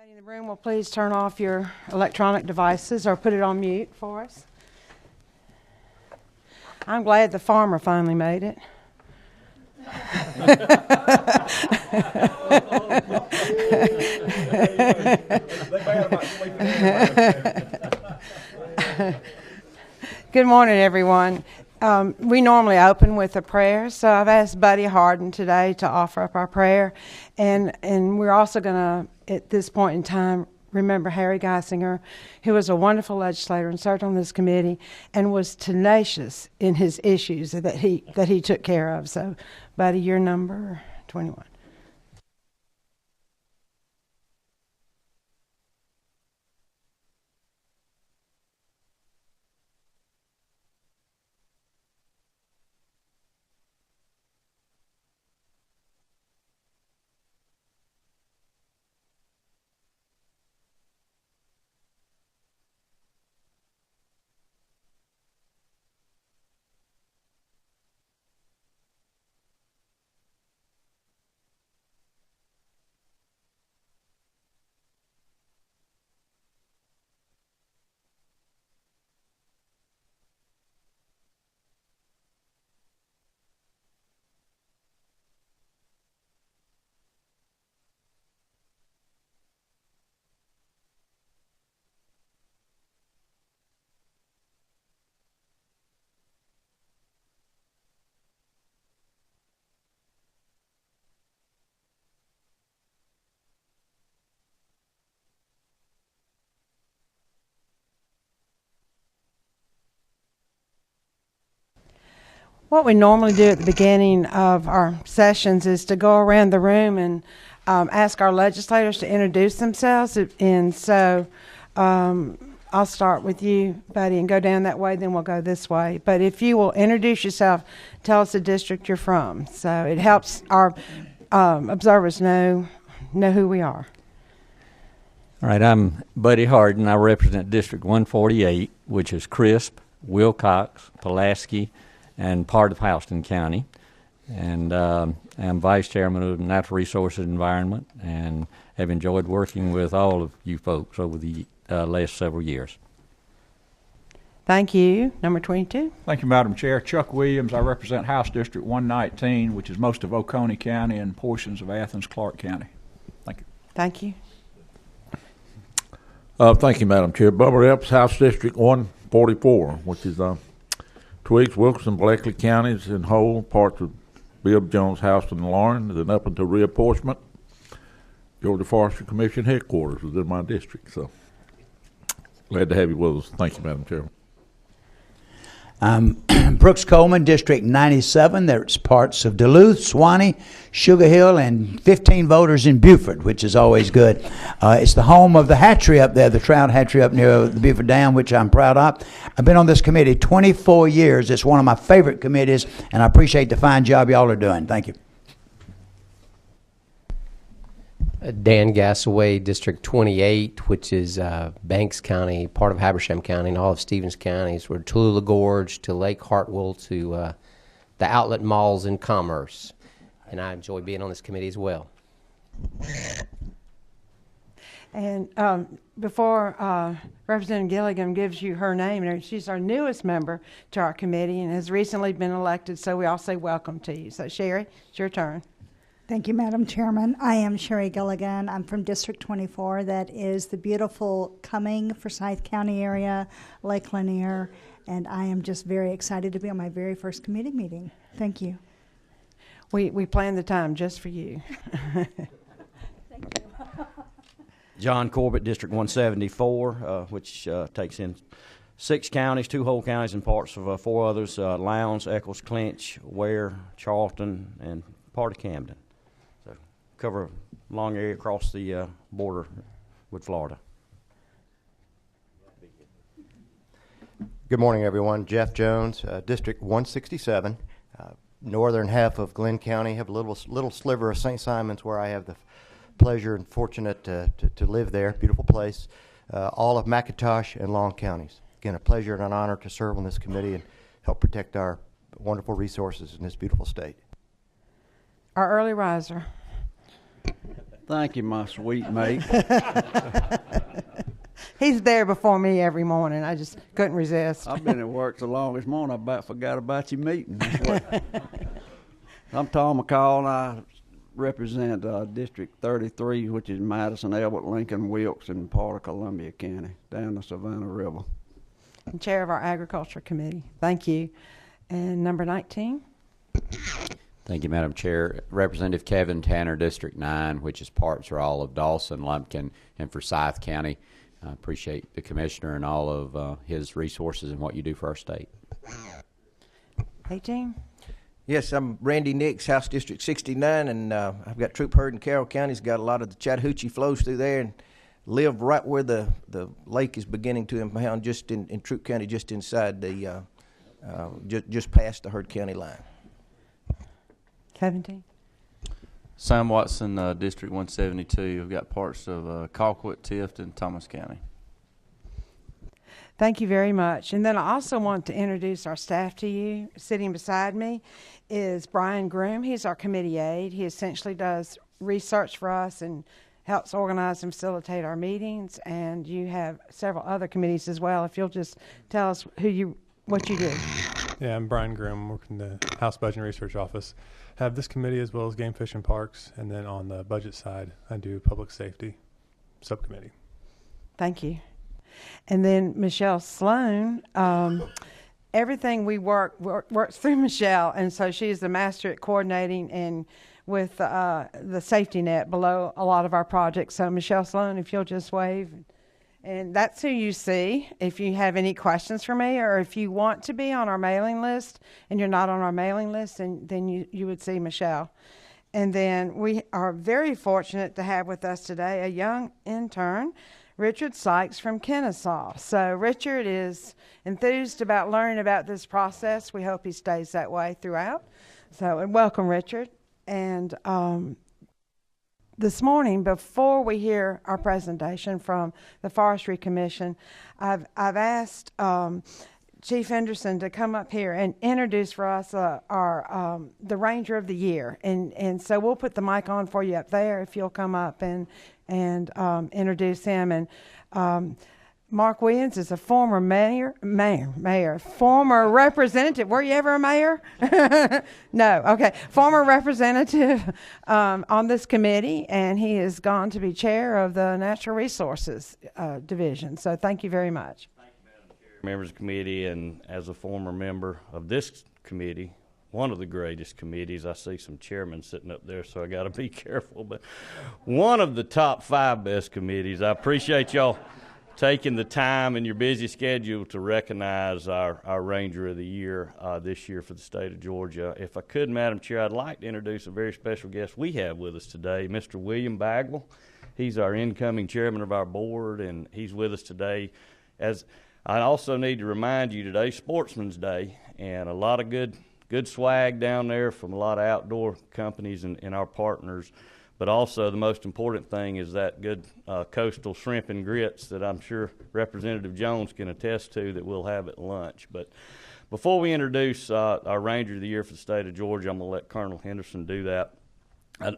Everybody in the room will please turn off your electronic devices or put it on mute for us. I'm glad the farmer finally made it. Good morning, everyone. We normally open with a prayer, so I've asked Buddy Harden today to offer up our prayer, and we're also going to, at this point in time, remember Harry Geisinger, who was a wonderful legislator and served on this committee and was tenacious in his issues that he took care of. So, Buddy, you're number 21. What we normally do at the beginning of our sessions is to go around the room and ask our legislators to introduce themselves. And so I'll start with you, Buddy, and go down that way, then we'll go this way. But if you will introduce yourself, tell us the district you're from. So it helps our observers know who we are. All right, I'm Buddy Harden. I represent District 148, which is Crisp, Wilcox, Pulaski, and part of Houston County. And I'm Vice Chairman of Natural Resources and Environment and have enjoyed working with all of you folks over the last several years. Thank you. Number 22. Thank you, Madam Chair. Chuck Williams. I represent House District 119, which is most of Oconee County and portions of Athens-Clarke County. Thank you. Thank you. Thank you, Madam Chair. Bubba Epps, House District 144, which is Twiggs, Wilkerson, Bleckley counties in whole, parts of Bill Jones, Houston, and Lauren, then up until reapportionment. Georgia Forestry Commission headquarters was in my district, so glad to have you with us. Thank you, Madam Chair. Brooks Coleman, District 97. There's parts of Duluth, Suwanee, Sugar Hill, and 15 voters in Beaufort, which is always good. It's the home of the hatchery up there, the trout hatchery up near the Beaufort Dam, which I'm proud of. I've been on this committee 24 years. It's one of my favorite committees, and I appreciate the fine job y'all are doing. Thank you. Dan Gassaway, District 28, which is Banks County, part of Habersham County, and all of Stevens counties. We're Tallulah Gorge to Lake Hartwell to the outlet malls in Commerce. And I enjoy being on this committee as well. And before Representative Gilligan gives you her name, and she's our newest member to our committee and has recently been elected, so we all say welcome to you. So, Sherry, it's your turn. Thank you, Madam Chairman. I am Sherry Gilligan. I'm from District 24. That is the beautiful Cumming, Forsyth County area, Lake Lanier, and I am just very excited to be on my very first committee meeting. Thank you. We planned the time just for you. Thank you. John Corbett, District 174, which takes in 6 counties, 2 whole counties, and parts of 4 others, Lowndes, Eccles, Clinch, Ware, Charlton, and part of Camden. So cover a long area across the border with Florida. Good morning, everyone. Jeff Jones, District 167. Northern half of Glenn County. Have a little sliver of St. Simons where I have the pleasure and fortunate to live there. Beautiful place. All of McIntosh and Long counties. Again, a pleasure and an honor to serve on this committee and help protect our wonderful resources in this beautiful state. Our early riser. Thank you, my sweet mate. He's there before me every morning. I just couldn't resist. I've been at work so long this morning, I about forgot about your meeting. I'm Tom McCall, and I represent District 33, which is Madison, Elbert, Lincoln, Wilkes, and part of Columbia County, down the Savannah River. And Chair of our Agriculture Committee. Thank you. And number 19. Thank you, Madam Chair. Representative Kevin Tanner, District 9, which is parts or all of Dawson, Lumpkin, and Forsyth County. I appreciate the Commissioner and all of his resources and what you do for our state. 18. Yes, I'm Randy Nix, House District 69, and I've got troop herd in Carroll County. It's got a lot of the Chattahoochee flows through there, and live right where the lake is beginning to impound, just in Troop County, just inside the, just past the Herd County line. 17. Sam Watson, District 172. I've got parts of Colquitt, Tifton, Thomas County. Thank you very much. And then I also want to introduce our staff to you. Sitting beside me is Brian Groom. He's our committee aide. He essentially does research for us and helps organize and facilitate our meetings. And you have several other committees as well. If you'll just tell us what you do. Yeah, I'm Brian Groom, working in the House Budget and Research Office. Have this committee as well as Game Fish and Parks, and then on the budget side, I do Public Safety Subcommittee. Thank you. And then Michelle Sloan, everything we works through Michelle, and so she's the master at coordinating and with the safety net below a lot of our projects. So Michelle Sloan, if you'll just wave. And that's who you see. If you have any questions for me, or if you want to be on our mailing list and you're not on our mailing list, then you would see Michelle. And then we are very fortunate to have with us today a young intern, Richard Sykes from Kennesaw. So Richard is enthused about learning about this process. We hope he stays that way throughout. So, and welcome, Richard. And this morning, before we hear our presentation from the Forestry Commission, I've asked Chief Henderson to come up here and introduce for us the Ranger of the Year, and so we'll put the mic on for you up there if you'll come up and introduce him. And Mark Williams is a former former representative. Were you ever a mayor? No, okay. Former representative on this committee, and he has gone to be chair of the Natural Resources Division. So thank you very much. Thank you, Madam Chair. Members of the committee, and as a former member of this committee, one of the greatest committees. I see some chairmen sitting up there, so I got to be careful. But one of the top 5 best committees. I appreciate y'all taking the time in your busy schedule to recognize our Ranger of the Year this year for the state of Georgia. If I could, Madam Chair, I'd like to introduce a very special guest we have with us today, Mr. William Bagwell. He's our incoming chairman of our board, and he's with us today. As I also need to remind you, today's Sportsman's Day, and a lot of good swag down there from a lot of outdoor companies and our partners. But also the most important thing is that good coastal shrimp and grits that I'm sure Representative Jones can attest to that we'll have at lunch. But before we introduce our Ranger of the Year for the state of Georgia, I'm going to let Colonel Henderson do that.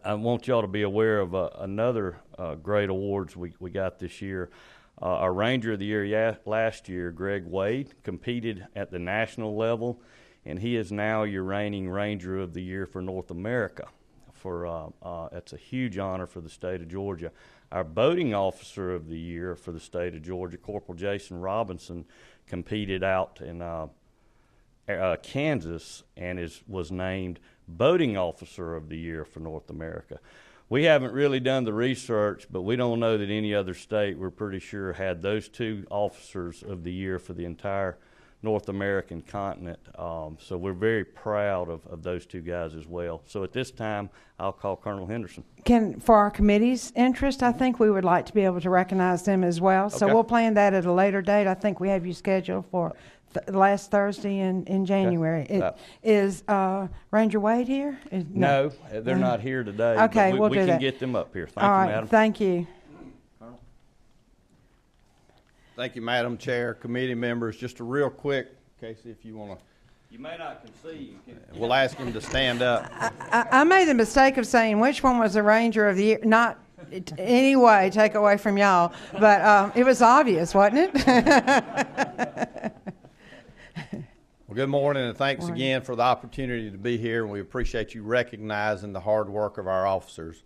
I want y'all to be aware of another great awards we got this year. Our Ranger of the Year last year, Greg Wade, competed at the national level, and he is now your reigning Ranger of the Year for North America. It's a huge honor for the state of Georgia. Our boating officer of the year for the state of Georgia, Corporal Jason Robinson, competed out in Kansas and was named boating officer of the year for North America. We haven't really done the research, but we don't know that any other state, we're pretty sure, had those 2 officers of the year for the entire North American continent. So we're very proud of those 2 guys as well. So at this time, I'll call Colonel Henderson. For our committee's interest, I think we would like to be able to recognize them as well. So we'll plan that at a later date. I think we have you scheduled for last Thursday in January. Okay. Is Ranger Wade here? No, they're not here today. Okay, but we'll do that. We can get them up here. Thank All you, right, Madam. thank you. Thank you, Madam Chair, committee members. Just a real quick, Casey, if you want to. You may not concede. We'll ask him to stand up. I made the mistake of saying which one was the Ranger of the Year, not any way take away from y'all, but it was obvious, wasn't it? Well, good morning, and thanks again for the opportunity to be here, and we appreciate you recognizing the hard work of our officers.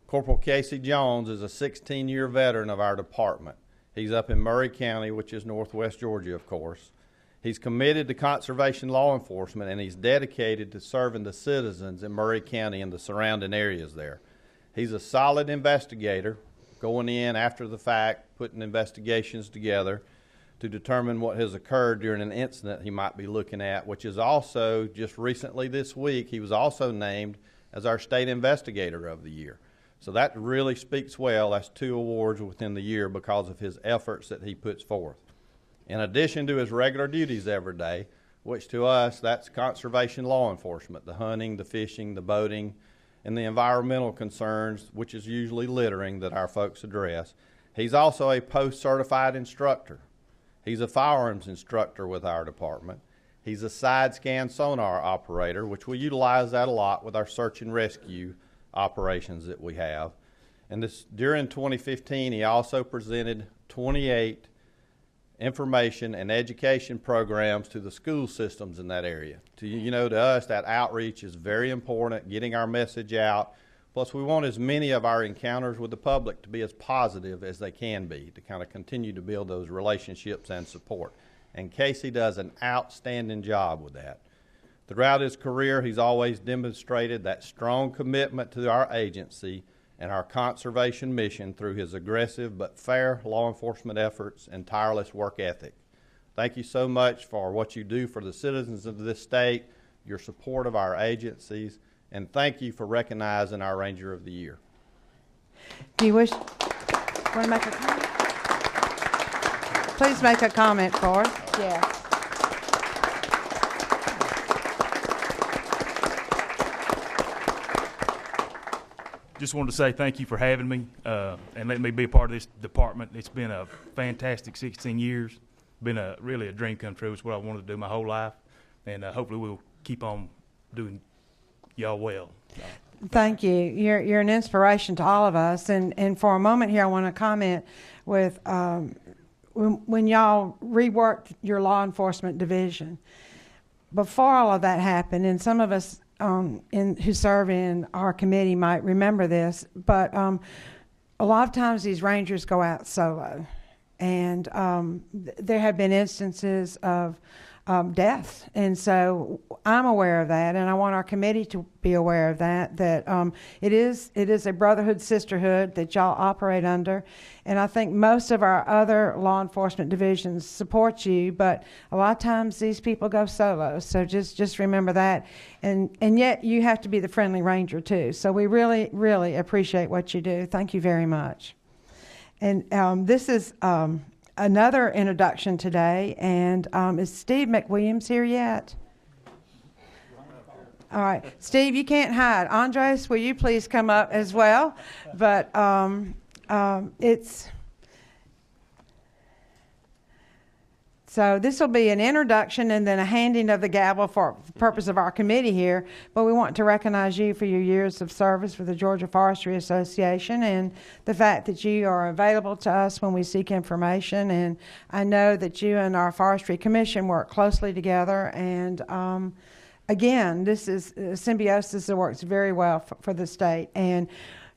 Corporal Casey Jones is a 16-year veteran of our department. He's up in Murray County, which is northwest Georgia, of course. He's committed to conservation law enforcement, and he's dedicated to serving the citizens in Murray County and the surrounding areas there. He's a solid investigator, going in after the fact, putting investigations together to determine what has occurred during an incident he might be looking at, which is also, just recently this week, he was also named as our State Investigator of the Year. So that really speaks well. That's 2 awards within the year because of his efforts that he puts forth. In addition to his regular duties every day, which to us, that's conservation law enforcement, the hunting, the fishing, the boating, and the environmental concerns, which is usually littering, that our folks address. He's also a post-certified instructor. He's a firearms instructor with our department. He's a side scan sonar operator, which we utilize that a lot with our search and rescue operations that we have. And during 2015, he also presented 28 information and education programs to the school systems in that area. To us, that outreach is very important, getting our message out. Plus, we want as many of our encounters with the public to be as positive as they can be, to kind of continue to build those relationships and support. And Casey does an outstanding job with that. Throughout his career, he's always demonstrated that strong commitment to our agency and our conservation mission through his aggressive but fair law enforcement efforts and tireless work ethic. Thank you so much for what you do for the citizens of this state, your support of our agencies, and thank you for recognizing our Ranger of the Year. Do you want to make a comment? Please make a comment for us. Yes. Just wanted to say thank you for having me and letting me be a part of this department. It's been a fantastic 16 years. Been really a dream come true. It's what I wanted to do my whole life, and hopefully we'll keep on doing y'all well. Thank you. You're an inspiration to all of us. And for a moment here, I want to comment with when y'all reworked your law enforcement division. Before all of that happened, and some of us who serve in our committee might remember this, but a lot of times these rangers go out solo, and there have been instances of death, and so I'm aware of that, and I want our committee to be aware of that. It is a brotherhood, sisterhood that y'all operate under, and I think most of our other law enforcement divisions support you, but a lot of times these people go solo. So just remember that, and yet you have to be the friendly ranger too. So we really appreciate what you do. Thank you very much. And this is another introduction today, and is Steve McWilliams here yet? All right, Steve, you can't hide. Andres, will you please come up as well? But so this will be an introduction and then a handing of the gavel for the purpose of our committee here. But we want to recognize you for your years of service for the Georgia Forestry Association and the fact that you are available to us when we seek information. And I know that you and our Forestry Commission work closely together. And again, this is symbiosis that works very well for the state. And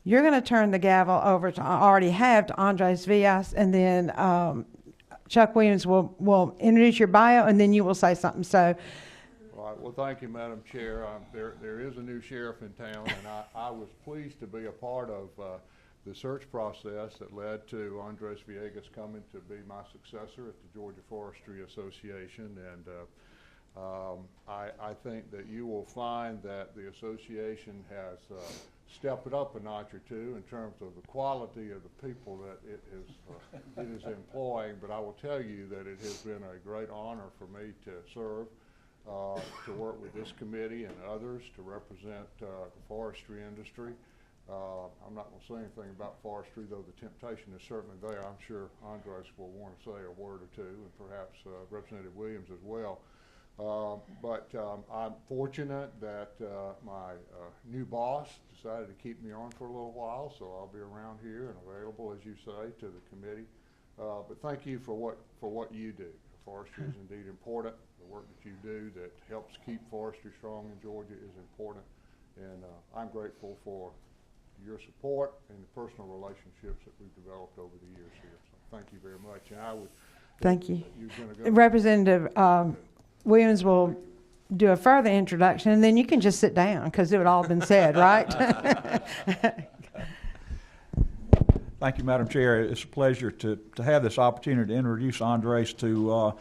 you're going to turn the gavel over to, I already have, to Andres Villas, and then Chuck Williams will introduce your bio, and then you will say something. So, all right. Well, thank you, Madam Chair. There is a new sheriff in town, and I was pleased to be a part of the search process that led to Andres Villegas coming to be my successor at the Georgia Forestry Association. And I think that you will find that the association has stepped it up a notch or two in terms of the quality of the people that it is employing. But I will tell you that it has been a great honor for me to serve, to work with this committee and others to represent the forestry industry. I'm not going to say anything about forestry, though the temptation is certainly there. I'm sure Andres will want to say a word or two, and perhaps Representative Williams as well. But I'm fortunate that my new boss decided to keep me on for a little while, so I'll be around here and available, as you say, to the committee. But thank you for what you do. Forestry is indeed important. The work that you do that helps keep forestry strong in Georgia is important, and I'm grateful for your support and the personal relationships that we've developed over the years here. So thank you very much. And I would. Thank you. Go Representative Williams will do a further introduction, and then you can just sit down because it would all been said, right? Thank you, Madam Chair. It's a pleasure to have this opportunity to introduce Andres to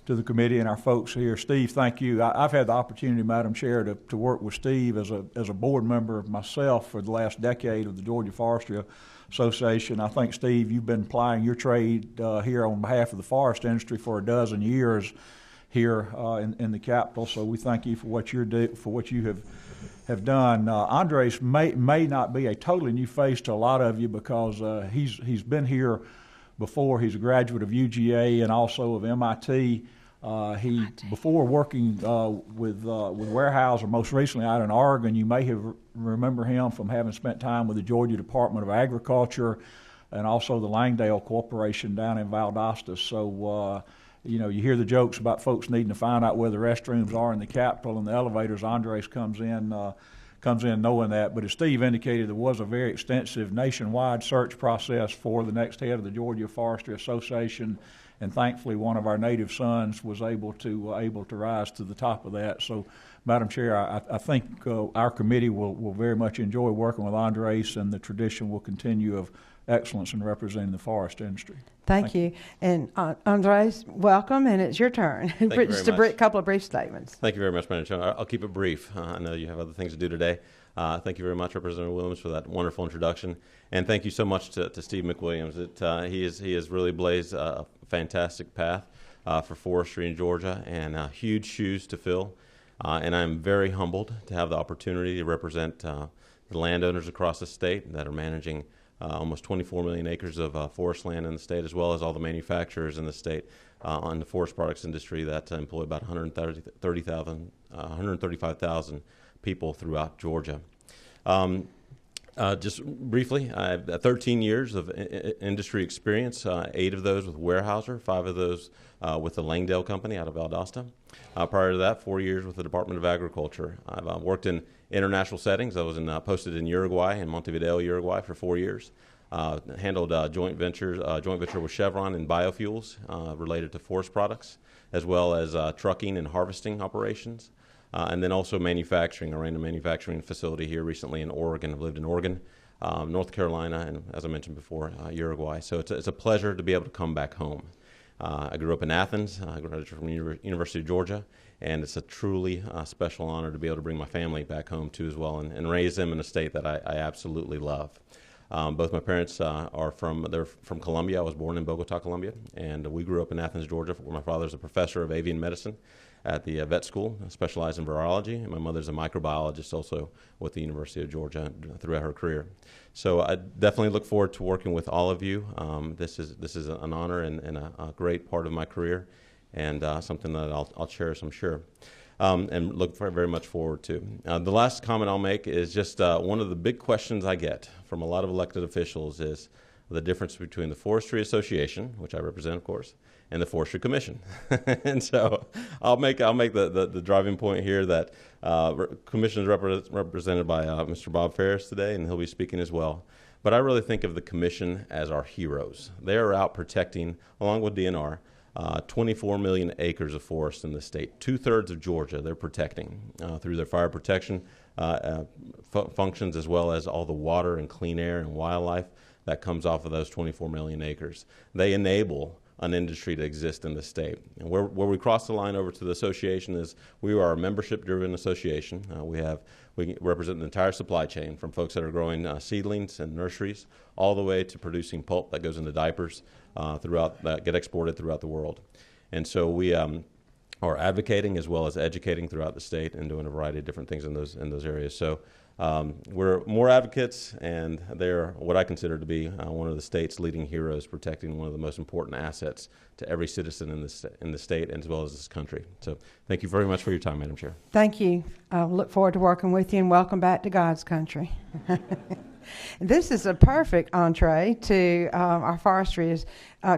the committee and our folks here. Steve, thank you. I've had the opportunity, Madam Chair, to work with Steve as a board member myself for the last decade of the Georgia Forestry Association. I think, Steve, you've been plying your trade here on behalf of the forest industry for a dozen years here in the Capitol. So we thank you for what you have done. Andres may not be a totally new face to a lot of you because he's been here before. He's a graduate of UGA and also of MIT. Before working with Weyerhaeuser, most recently out in Oregon, you may have remember him from having spent time with the Georgia Department of Agriculture and also the Langdale Corporation down in Valdosta. So, you hear the jokes about folks needing to find out where the restrooms are in the Capitol and the elevators. Andres comes in knowing that. But as Steve indicated, there was a very extensive nationwide search process for the next head of the Georgia Forestry Association, and thankfully one of our native sons was able to rise to the top of that. So, Madam Chair, I think our committee will very much enjoy working with Andres, and the tradition will continue of excellence in representing the forest industry. Thank you. And Andres, welcome, and it's your turn. Just a couple of brief statements. Thank you very much, Madam Chair. I'll keep it brief. I know you have other things to do today. Thank you very much, Representative Williams, for that wonderful introduction. And thank you so much to Steve McWilliams. He has really blazed a fantastic path for forestry in Georgia, and huge shoes to fill. And I'm very humbled to have the opportunity to represent the landowners across the state that are managing almost 24 million acres of forest land in the state, as well as all the manufacturers in the state on the forest products industry that employ about 135,000 people throughout Georgia. Just briefly, I have 13 years of industry experience, 8 of those with Weyerhaeuser, 5 of those with the Langdale Company out of Valdosta. Prior to that, 4 years with the Department of Agriculture. I've worked in international settings. I was posted in Uruguay, in Montevideo, Uruguay, for 4 years. Handled joint venture with Chevron in biofuels related to forest products, as well as trucking and harvesting operations. And then also manufacturing. I ran a manufacturing facility here recently in Oregon. I've lived in Oregon, North Carolina, and as I mentioned before, Uruguay. So it's a pleasure to be able to come back home. I grew up in Athens. I graduated from the University of Georgia, and it's a truly special honor to be able to bring my family back home too as well, and raise them in a state that I absolutely love. Both my parents they're from Colombia. I was born in Bogota, Colombia, and we grew up in Athens, Georgia, where my father's a professor of avian medicine at the vet school, specialized in virology, and my mother's a microbiologist also with the University of Georgia throughout her career. So I definitely look forward to working with all of you. This is an honor and a great part of my career, and something that I'll cherish, I'm sure, and look very much forward to. The last comment I'll make is just one of the big questions I get from a lot of elected officials is the difference between the Forestry Association, which I represent, of course, and the Forestry Commission. And so I'll make the driving point here that Commission is represented by Mr. Bob Ferris today, and he'll be speaking as well. But I really think of the Commission as our heroes. They are out protecting, along with DNR, 24 million acres of forest in the state. 2/3 of Georgia they're protecting through their fire protection functions, as well as all the water and clean air and wildlife that comes off of those 24 million acres. They enable an industry to exist in the state. And where we cross the line over to the association is we are a membership-driven association. We represent the entire supply chain, from folks that are growing seedlings and nurseries all the way to producing pulp that goes into diapers that get exported throughout the world. And so we are advocating as well as educating throughout the state and doing a variety of different things in those areas. So We're more advocates, and they're what I consider to be one of the state's leading heroes, protecting one of the most important assets to every citizen in the state as well as this country. So thank you very much for your time, Madam Chair. Thank you. I look forward to working with you, and welcome back to God's country. This is a perfect entree to our Forestry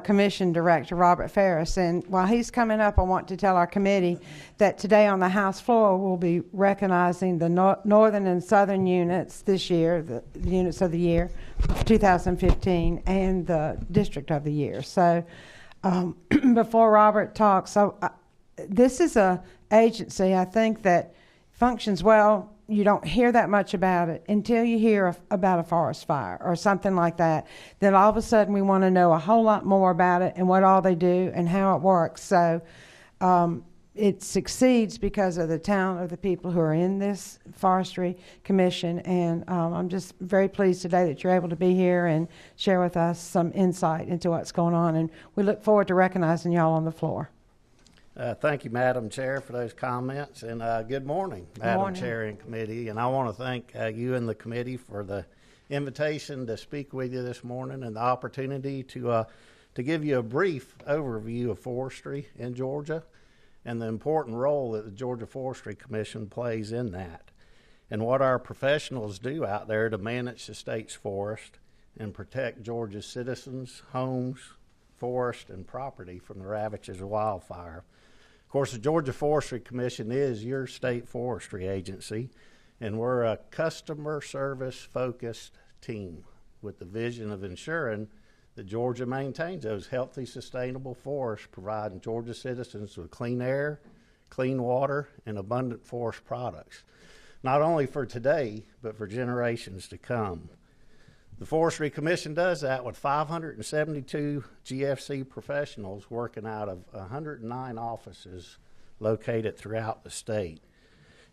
Commission Director, Robert Ferris. And while he's coming up, I want to tell our committee that today on the House floor, we'll be recognizing the Northern and Southern units this year, the units of the year, 2015, and the District of the Year. So before Robert talks, this is an agency, I think, that functions well. You don't hear that much about it until you hear about a forest fire or something like that. Then all of a sudden we want to know a whole lot more about it and what all they do and how it works. So it succeeds because of the talent of the people who are in this Forestry Commission. And I'm just very pleased today that you're able to be here and share with us some insight into what's going on. And we look forward to recognizing y'all on the floor. Thank you, Madam Chair, for those comments, and good morning, Madam Chair and committee. And I want to thank you and the committee for the invitation to speak with you this morning and the opportunity to give you a brief overview of forestry in Georgia and the important role that the Georgia Forestry Commission plays in that, and what our professionals do out there to manage the state's forest and protect Georgia's citizens, homes, forest, and property from the ravages of wildfire. Of course, the Georgia Forestry Commission is your state forestry agency, and we're a customer service focused team with the vision of ensuring that Georgia maintains those healthy, sustainable forests, providing Georgia citizens with clean air, clean water, and abundant forest products, not only for today, but for generations to come. The Forestry Commission does that with 572 GFC professionals working out of 109 offices located throughout the state.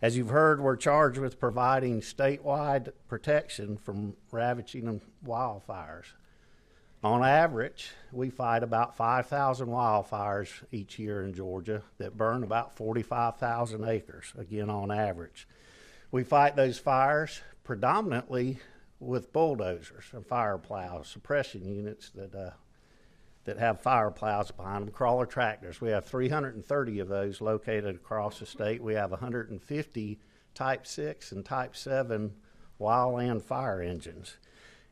As you've heard, we're charged with providing statewide protection from ravaging wildfires. On average, we fight about 5,000 wildfires each year in Georgia that burn about 45,000 acres, again on average. We fight those fires predominantly with bulldozers and fire plows, suppression units that have fire plows behind them, crawler tractors. We have 330 of those located across the state. We have 150 Type 6 and Type 7 wildland fire engines,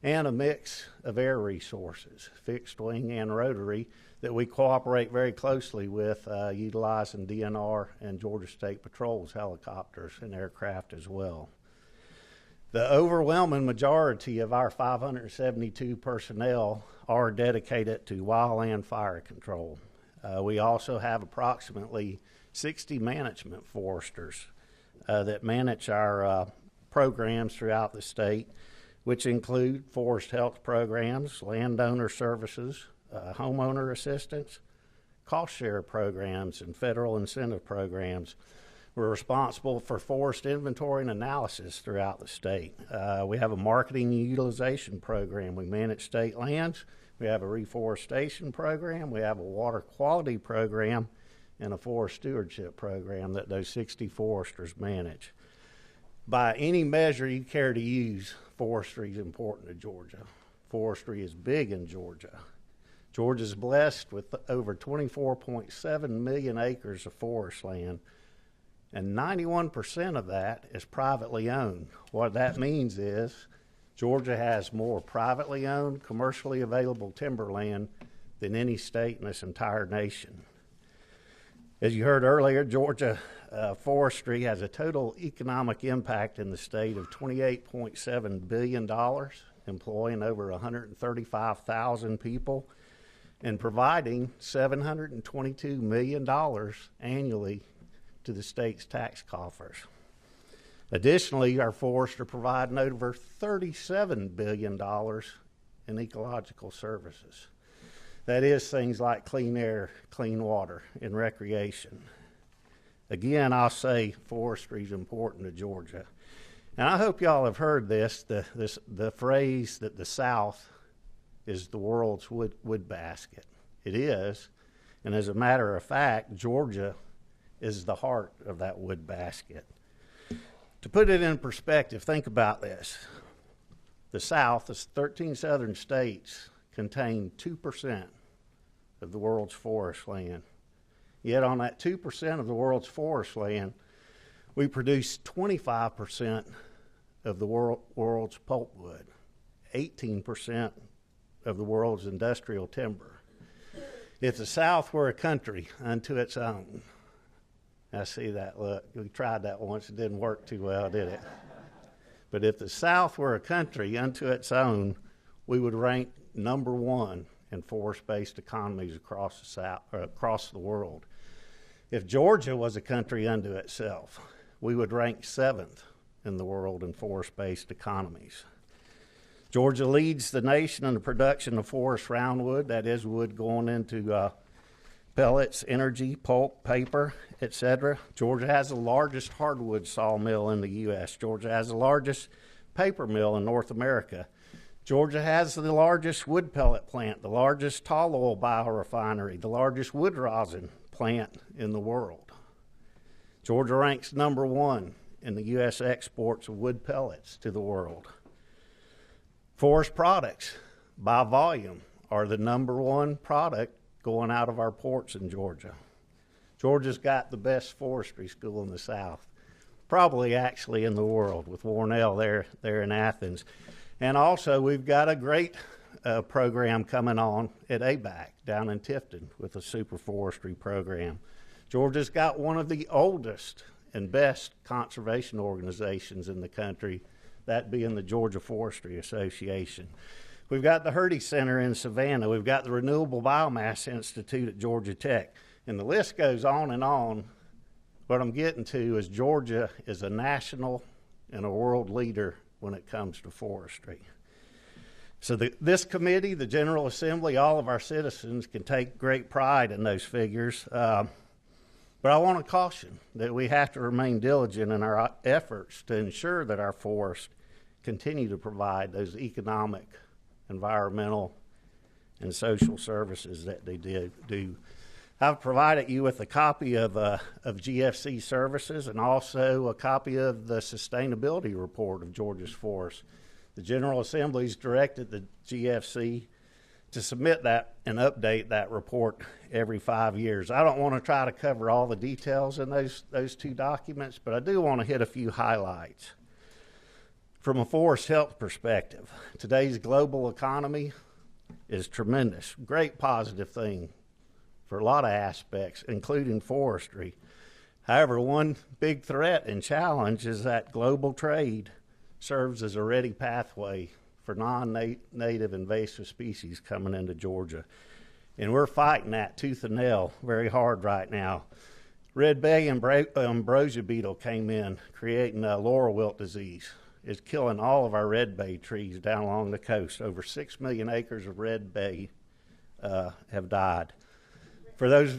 and a mix of air resources, fixed wing and rotary, that we cooperate very closely with, utilizing DNR and Georgia State Patrol's helicopters and aircraft as well. The overwhelming majority of our 572 personnel are dedicated to wildland fire control. We also have approximately 60 management foresters that manage our programs throughout the state, which include forest health programs, landowner services, homeowner assistance, cost share programs, and federal incentive programs. We're responsible for forest inventory and analysis throughout the state. We have a marketing and utilization program. We manage state lands. We have a reforestation program. We have a water quality program and a forest stewardship program that those 60 foresters manage. By any measure you care to use, forestry is important to Georgia. Forestry is big in Georgia. Georgia is blessed with over 24.7 million acres of forest land, and 91% of that is privately owned. What that means is Georgia has more privately owned, commercially available timberland than any state in this entire nation. As you heard earlier, Georgia forestry has a total economic impact in the state of $28.7 billion, employing over 135,000 people and providing $722 million annually to the state's tax coffers. Additionally, our forests are providing over $37 billion in ecological services. That is things like clean air, clean water, and recreation. Again, I'll say forestry is important to Georgia. And I hope y'all have heard the phrase that the South is the world's wood basket. It is, and as a matter of fact, Georgia is the heart of that wood basket. To put it in perspective, think about this. The South, the 13 southern states, contain 2% of the world's forest land. Yet on that 2% of the world's forest land, we produce 25% of the world's pulpwood, 18% of the world's industrial timber. If the South were a country unto its own, I see that look. We tried that once. It didn't work too well, did it? But if the South were a country unto its own, we would rank number one in forest-based economies across the South, or across the world. If Georgia was a country unto itself, we would rank 7th in the world in forest-based economies. Georgia leads the nation in the production of forest roundwood, that is wood going into pellets, energy, pulp, paper, etc. Georgia has the largest hardwood sawmill in the U.S. Georgia has the largest paper mill in North America. Georgia has the largest wood pellet plant, the largest tall oil biorefinery, the largest wood rosin plant in the world. Georgia ranks number one in the U.S. exports of wood pellets to the world. Forest products, by volume, are the number one product going out of our ports in Georgia. Georgia's got the best forestry school in the South, probably actually in the world, with Warnell there in Athens. And also we've got a great program coming on at ABAC down in Tifton with a super forestry program. Georgia's got one of the oldest and best conservation organizations in the country, that being the Georgia Forestry Association. We've got the Hertie Center in Savannah. We've got the Renewable Biomass Institute at Georgia Tech. And the list goes on and on. What I'm getting to is Georgia is a national and a world leader when it comes to forestry. So this committee, the General Assembly, all of our citizens can take great pride in those figures. But I want to caution that we have to remain diligent in our efforts to ensure that our forests continue to provide those economic, environmental, and social services that they do. I've provided you with a copy of GFC services and also a copy of the sustainability report of Georgia's forests. The General Assembly's directed the GFC to submit that and update that report every 5 years. I don't want to try to cover all the details in those two documents, but I do want to hit a few highlights. From a forest health perspective, today's global economy is tremendous, great positive thing for a lot of aspects, including forestry. However, one big threat and challenge is that global trade serves as a ready pathway for non-native invasive species coming into Georgia. And we're fighting that tooth and nail very hard right now. Red bay ambrosia beetle came in, creating laurel wilt disease. It's killing all of our red bay trees down along the coast. Over 6 million acres of red bay have died. For those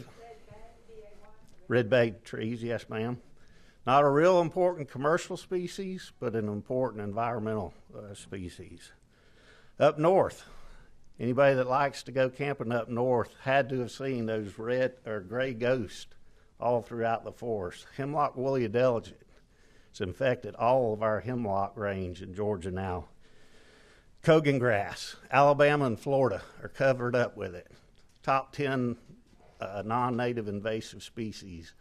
red bay trees, yes ma'am. Not a real important commercial species, but an important environmental species. Up north, anybody that likes to go camping up north had to have seen those red or gray ghosts all throughout the forest. Hemlock woolly adelgid. It's infected all of our hemlock range in Georgia now. Kogan grass, Alabama and Florida are covered up with it. Top 10 non-native invasive species.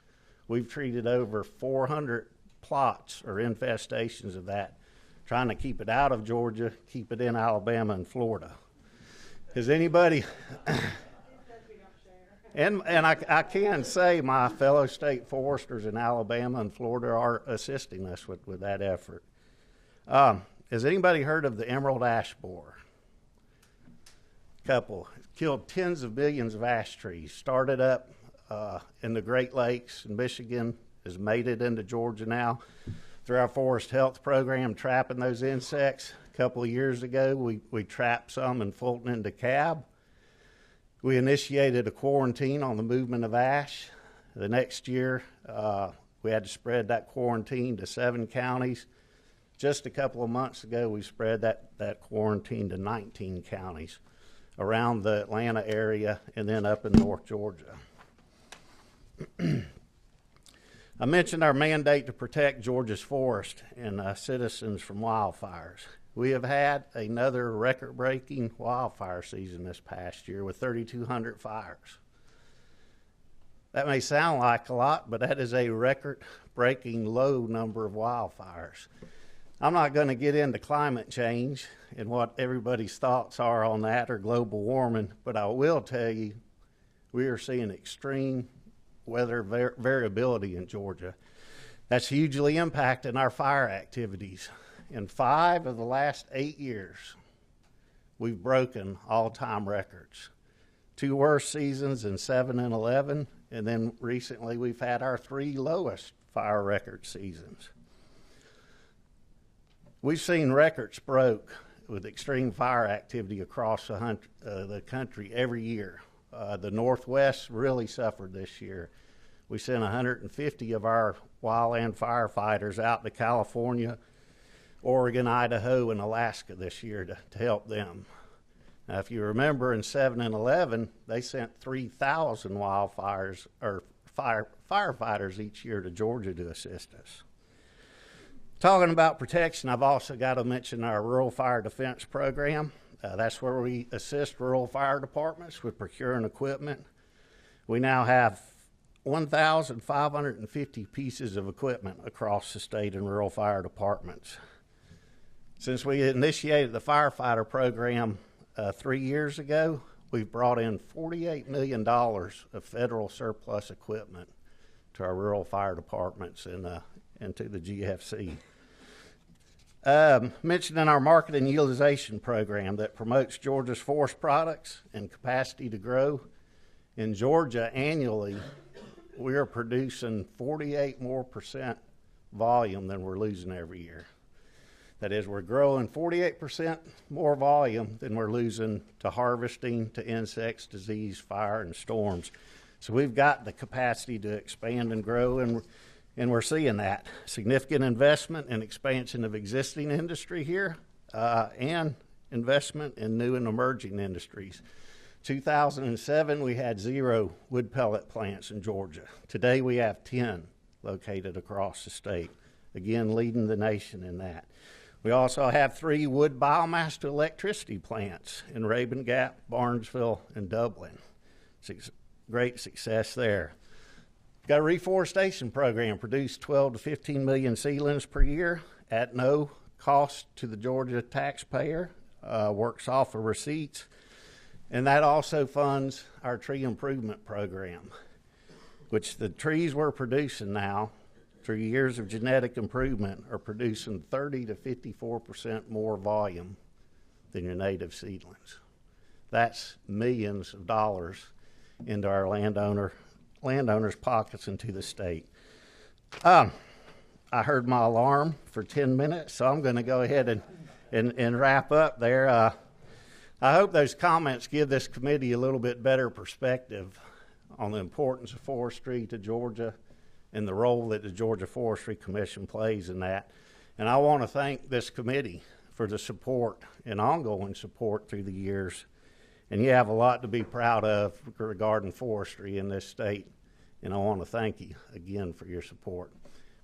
We've treated over 400 plots or infestations of that, trying to keep it out of Georgia, keep it in Alabama and Florida. Is anybody... And I can say my fellow state foresters in Alabama and Florida are assisting us with that effort. Has anybody heard of the emerald ash borer? Couple. Killed tens of millions of ash trees. Started up in the Great Lakes in Michigan, has made it into Georgia now through our forest health program, trapping those insects. A couple of years ago, we trapped some in Fulton and DeKalb. We initiated a quarantine on the movement of ash. The next year, we had to spread that quarantine to 7 counties. Just a couple of months ago, we spread that quarantine to 19 counties around the Atlanta area and then up in North Georgia. I mentioned our mandate to protect Georgia's forest and citizens from wildfires. We have had another record-breaking wildfire season this past year with 3,200 fires. That may sound like a lot, but that is a record-breaking low number of wildfires. I'm not going to get into climate change and what everybody's thoughts are on that or global warming, but I will tell you we are seeing extreme weather variability in Georgia. That's hugely impacting our fire activities. In 5 of the last 8 years, we've broken all-time records. 2 worst seasons in 7 and 11, and then recently we've had our 3 lowest fire record seasons. We've seen records broke with extreme fire activity across the country every year. The Northwest really suffered this year. We sent 150 of our wildland firefighters out to California, Oregon, Idaho, and Alaska this year to help them. Now, if you remember in 7 and 11, they sent 3,000 firefighters each year to Georgia to assist us. Talking about protection, I've also got to mention our Rural Fire Defense Program. That's where we assist rural fire departments with procuring equipment. We now have 1,550 pieces of equipment across the state in rural fire departments. Since we initiated the firefighter program 3 years ago, we've brought in $48 million of federal surplus equipment to our rural fire departments and to the GFC. Mentioning our market and utilization program that promotes Georgia's forest products and capacity to grow. In Georgia annually, we are producing 48% more volume than we're losing every year. That is, we're growing 48% more volume than we're losing to harvesting, to insects, disease, fire, and storms. So we've got the capacity to expand and grow, and we're seeing that. Significant investment and expansion of existing industry here, and investment in new and emerging industries. 2007, we had 0 wood pellet plants in Georgia. Today, we have 10 located across the state, again, leading the nation in that. We also have 3 wood biomass to electricity plants in Rabun Gap, Barnesville, and Dublin. Great success there. Got a reforestation program, produced 12 to 15 million seedlings per year at no cost to the Georgia taxpayer, works off of receipts, and that also funds our tree improvement program, which the trees we're producing now, through years of genetic improvement, are producing 30 to 54% more volume than your native seedlings. That's millions of dollars into our landowners' pockets and to the state. I heard my alarm for 10 minutes, so I'm going to go ahead and wrap up there. I hope those comments give this committee a little bit better perspective on the importance of forestry to Georgia and the role that the Georgia Forestry Commission plays in that. And I want to thank this committee for the support and ongoing support through the years. And you have a lot to be proud of regarding forestry in this state. And I want to thank you again for your support.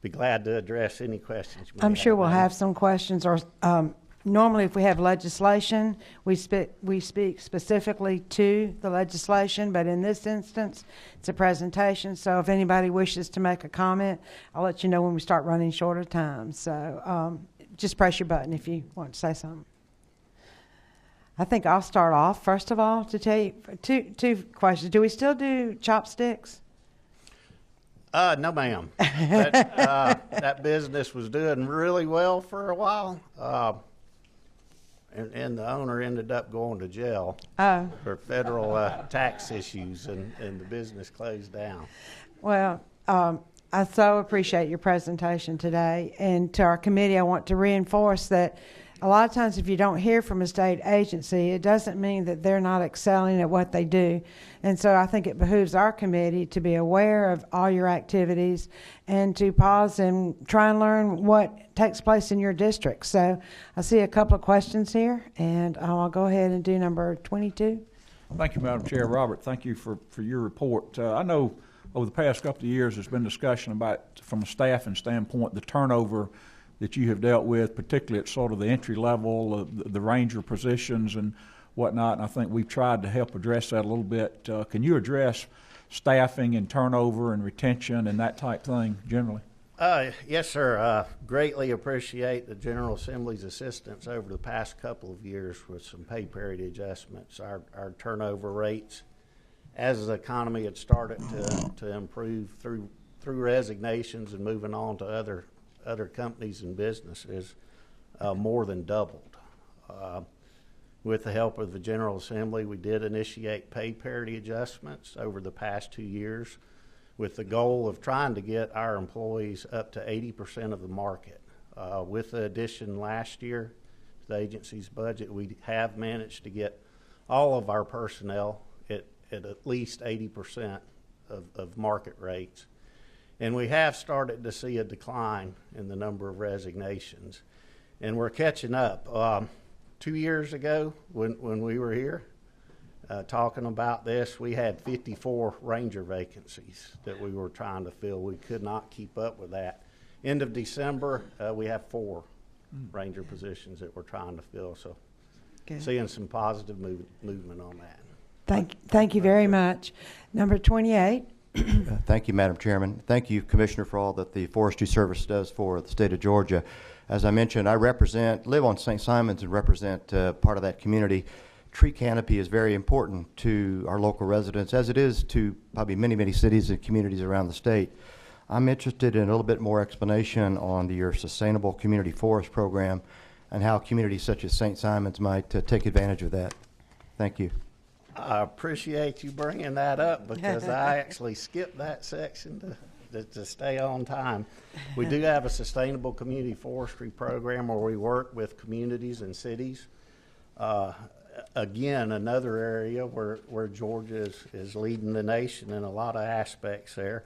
Be glad to address any questions you may have. I'm sure we'll have some questions, or normally if we have legislation, we speak specifically to the legislation, but in this instance, it's a presentation. So if anybody wishes to make a comment, I'll let you know when we start running short of time. So just press your button if you want to say something. I think I'll start off, first of all, to tell you two questions. Do we still do chopsticks? No, ma'am. That business was doing really well for a while, and the owner ended up going to jail for federal tax issues, and the business closed down. Well, I so appreciate your presentation today. And to our committee, I want to reinforce that a lot of times if you don't hear from a state agency, it doesn't mean that they're not excelling at what they do. And so I think it behooves our committee to be aware of all your activities and to pause and try and learn what takes place in your district. So I see a couple of questions here, and I'll go ahead and do number 22. Thank you, Madam Chair. Robert, thank you for your report. I know over the past couple of years, there's been discussion about, from a staffing standpoint, the turnover that you have dealt with, particularly at sort of the entry level, the ranger positions and whatnot. And I think we've tried to help address that a little bit. Can you address staffing and turnover and retention and that type thing generally? Yes, sir. Greatly appreciate the General Assembly's assistance over the past couple of years with some pay parity adjustments. Our turnover rates, as the economy had started to improve through resignations and moving on to other companies and businesses, more than doubled. With the help of the General Assembly, we did initiate pay parity adjustments over the past 2 years, with the goal of trying to get our employees up to 80% of the market. With the addition last year to the agency's budget, we have managed to get all of our personnel at least 80% of market rates. And we have started to see a decline in the number of resignations. And we're catching up. 2 years ago, when we were here, talking about this, we had 54 ranger vacancies that we were trying to fill. We could not keep up with that. End of December, we have 4 ranger positions that we're trying to fill. So Good. Seeing some positive movement on that. Thank you very much. Number 28. Thank you, Madam Chairman. Thank you, Commissioner, for all that the Forestry Service does for the state of Georgia. As I mentioned, I live on St. Simons and represent part of that community. Tree canopy is very important to our local residents, as it is to probably many, many cities and communities around the state. I'm interested in a little bit more explanation on your Sustainable Community Forest Program and how communities such as St. Simons might take advantage of that. Thank you. I appreciate you bringing that up because I actually skipped that section to stay on time. We do have a Sustainable Community Forestry Program where we work with communities and cities. Again, another area where Georgia is leading the nation in a lot of aspects there.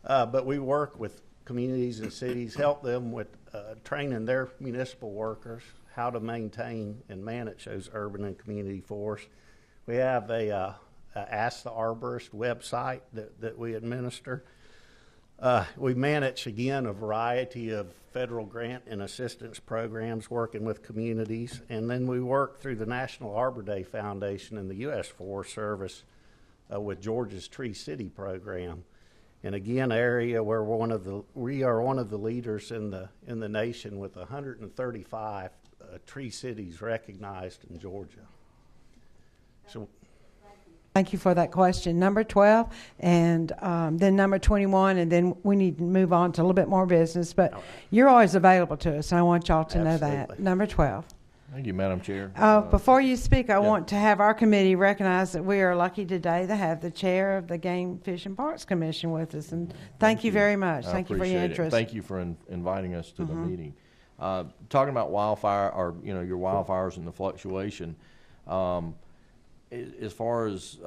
But we work with communities and cities, help them with training their municipal workers how to maintain and manage those urban and community forests. We have a Ask the Arborist website that we administer. We manage, again, a variety of federal grant and assistance programs working with communities, and then we work through the National Arbor Day Foundation and the U.S. Forest Service with Georgia's Tree City program. And again, area where we are one of the leaders in the nation with 135 tree cities recognized in Georgia. So, thank you for that question. Number 12, and then number 21, and then we need to move on to a little bit more business. But you're always available to us. I want y'all to know that. Number 12. Thank you, Madam Chair. Before you speak, I want to have our committee recognize that we are lucky today to have the chair of the Game, Fish, and Parks Commission with us. And thank you very much. Thank you for your interest. Thank you for inviting us to the meeting. Talking about wildfire, or your wildfires and the fluctuation. As far as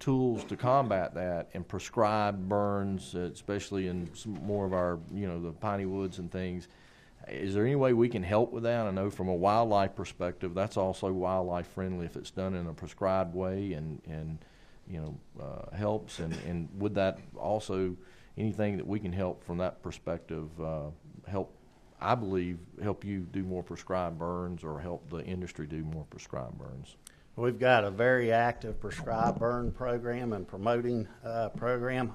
tools to combat that and prescribed burns, especially in some more of our, the piney woods and things, is there any way we can help with that? I know from a wildlife perspective, that's also wildlife friendly if it's done in a prescribed way and helps. And would that also, anything that we can help from that perspective, help you do more prescribed burns or help the industry do more prescribed burns? We've got a very active prescribed burn program and promoting program.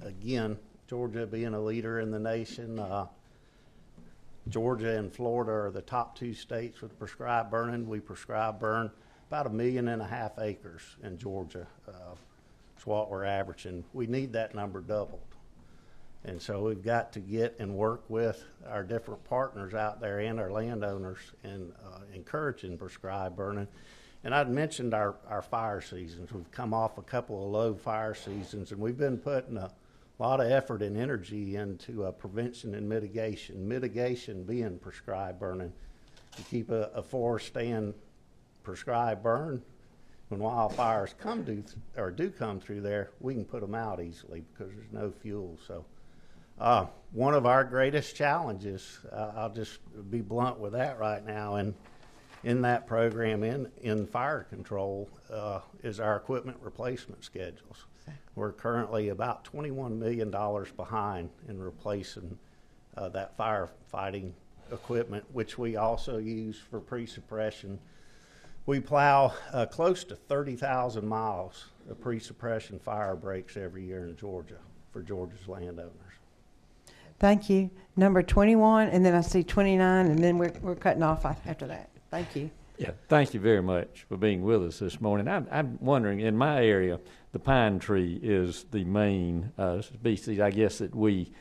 Again, Georgia being a leader in the nation. Georgia and Florida are the top 2 states with prescribed burning. We prescribe burn about 1.5 million acres in Georgia. That's what we're averaging. We need that number doubled. And so we've got to get and work with our different partners out there and our landowners in encouraging prescribed burning. And I'd mentioned our fire seasons. We've come off a couple of low fire seasons, and we've been putting a lot of effort and energy into prevention and mitigation. Mitigation being prescribed burning. To keep a forest stand prescribed burn, when wildfires do come through there, we can put them out easily because there's no fuel. So one of our greatest challenges, I'll just be blunt with that right now, and in that program in fire control is our equipment replacement schedules. We're currently about $21 million behind in replacing that firefighting equipment, which we also use for pre-suppression. We plow close to 30,000 miles of pre-suppression fire breaks every year in Georgia for Georgia's landowners. Thank you. Number 21, and then I see 29, and then we're cutting off after that. Thank you. Yeah, thank you very much for being with us this morning. I'm wondering, in my area, the pine tree is the main species, I guess, that we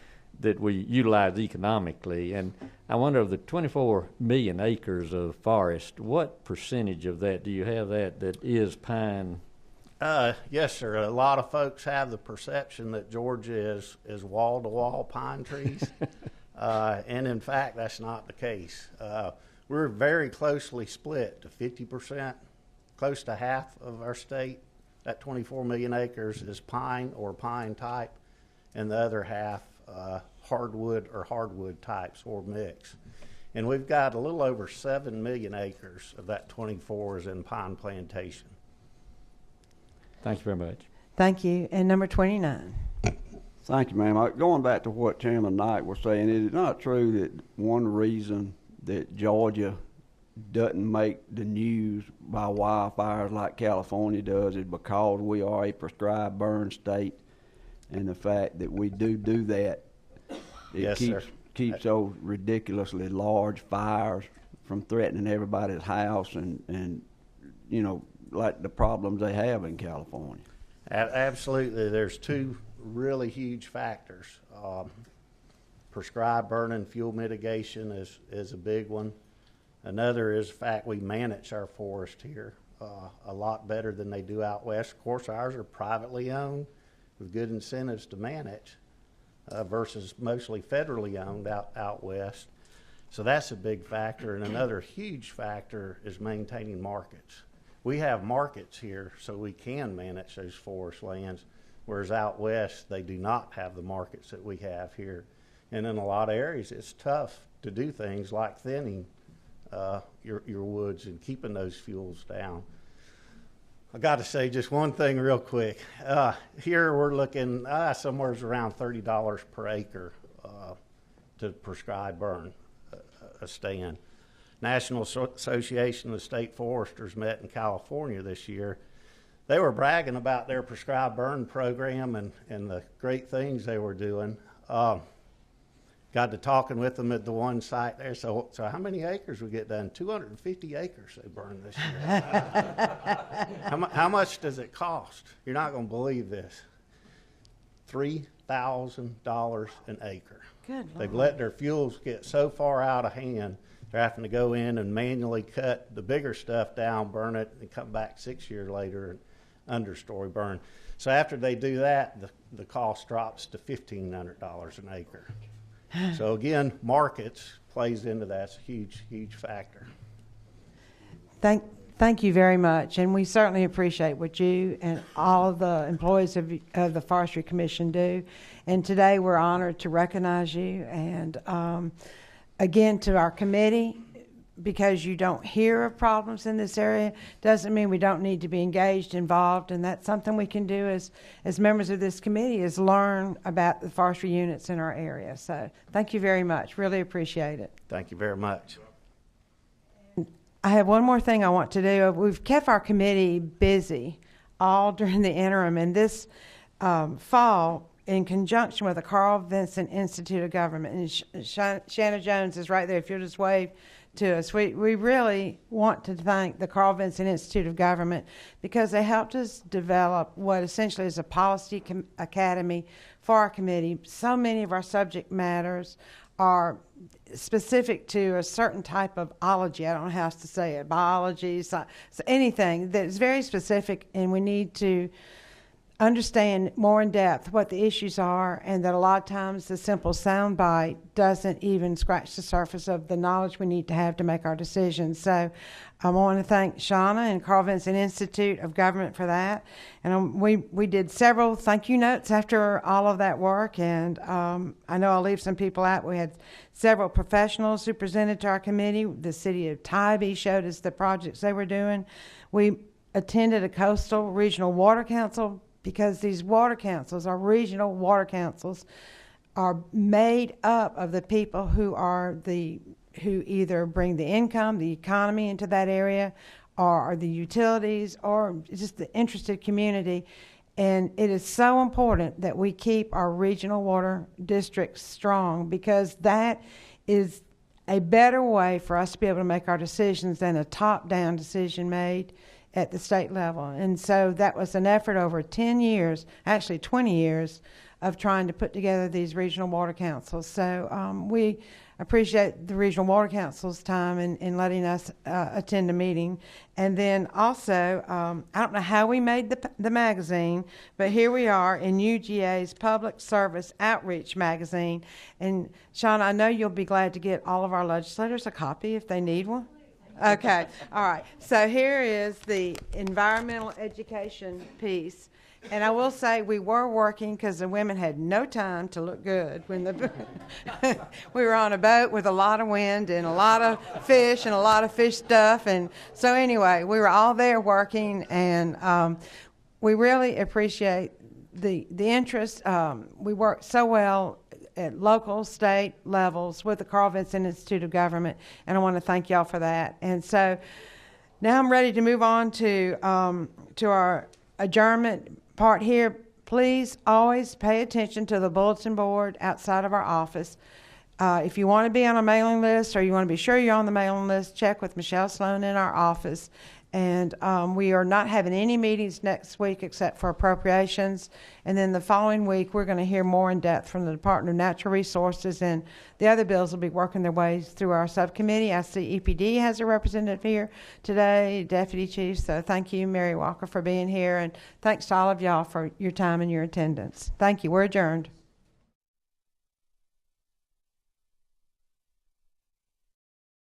utilize economically. And I wonder, of the 24 million acres of forest, what percentage of that do you have that is pine? Yes, sir. A lot of folks have the perception that Georgia is wall-to-wall pine trees, and in fact, that's not the case. We're very closely split to 50%, close to half of our state. That 24 million acres is pine or pine type, and the other half hardwood or hardwood types or mix. And we've got a little over 7 million acres of that 24 is in pine plantation. Thank you very much. Thank you. And number 29. Thank you, ma'am. Going back to what Chairman Knight was saying, it is not true that one reason that Georgia doesn't make the news by wildfires like California does is because we are a prescribed burn state, and the fact that we do that, it keeps those ridiculously large fires from threatening everybody's house and you know, like the problems they have in California. Absolutely. There's two really huge factors. Prescribed burning, fuel mitigation is a big one. Another is the fact we manage our forest here a lot better than they do out west. Of course, ours are privately owned with good incentives to manage versus mostly federally owned out west. So that's a big factor. And another huge factor is maintaining markets. We have markets here so we can manage those forest lands, whereas out west they do not have the markets that we have here. And in a lot of areas it's tough to do things like thinning your woods and keeping those fuels down. I got to say just one thing real quick. Here we're looking somewhere around $30 per acre to prescribe burn a stand. National Association of State Foresters met in California this year. They were bragging about their prescribed burn program and the great things they were doing. Got to talking with them at the one site there. So how many acres we get done? 250 acres they burned this year. How much does it cost? You're not going to believe this. $3,000 an acre. Good They've Lord. let their fuels get so far out of hand, they're having to go in and manually cut the bigger stuff down, burn it, and come back 6 years later and understory burn. So after they do that, the cost drops to $1,500 an acre. So again, markets plays into that. It's a huge, huge factor. Thank you very much, and we certainly appreciate what you and all of the employees of the Forestry Commission do. And today we're honored to recognize you, and again to our committee, because you don't hear of problems in this area doesn't mean we don't need to be engaged, involved, and that's something we can do as members of this committee, is learn about the forestry units in our area. So thank you very much. Really appreciate it. Thank you very much. I have one more thing I want to do. We've kept our committee busy all during the interim, and this fall, in conjunction with the Carl Vinson Institute of Government, and Shanna Jones is right there, if you'll just wave to us. We really want to thank the Carl Vinson Institute of Government because they helped us develop what essentially is a policy academy for our committee. So many of our subject matters are specific to a certain type of ology. I don't know how else to say it. Biology, so anything that's very specific, and we need to understand more in depth what the issues are, and that a lot of times the simple soundbite doesn't even scratch the surface of the knowledge we need to have to make our decisions. So I want to thank Shauna and Carl Vinson Institute of Government for that. And we did several thank you notes after all of that work, and I know I'll leave some people out. We had several professionals who presented to our committee. The city of Tybee showed us the projects they were doing. We attended a Coastal Regional Water Council because these water councils, our regional water councils, are made up of the people who either bring the income, the economy into that area, or the utilities, or just the interested community. And it is so important that we keep our regional water districts strong, because that is a better way for us to be able to make our decisions than a top-down decision made at the state level. And so that was an effort over 10 years, actually 20 years, of trying to put together these regional water councils. So we appreciate the regional water council's time in letting us attend a meeting. And then also, I don't know how we made the magazine, but here we are in UGA's Public Service Outreach magazine. And Sean, I know you'll be glad to get all of our legislators a copy if they need one. Okay, all right. So here is the environmental education piece. And I will say we were working because the women had no time to look good when we were on a boat with a lot of wind and a lot of fish and a lot of fish stuff. And so anyway, we were all there working, and we really appreciate the interest. We work so well at local, state levels with the Carl Vinson Institute of Government, and I want to thank y'all for that. And so now I'm ready to move on to our adjournment part here. Please always pay attention to the bulletin board outside of our office. If you want to be on a mailing list, or you want to be sure you're on the mailing list, check with Michelle Sloan in our office. And we are not having any meetings next week except for appropriations. And then the following week, we're going to hear more in depth from the Department of Natural Resources, and the other bills will be working their way through our subcommittee. I see EPD has a representative here today, Deputy Chief. So thank you, Mary Walker, for being here. And thanks to all of y'all for your time and your attendance. Thank you. We're adjourned.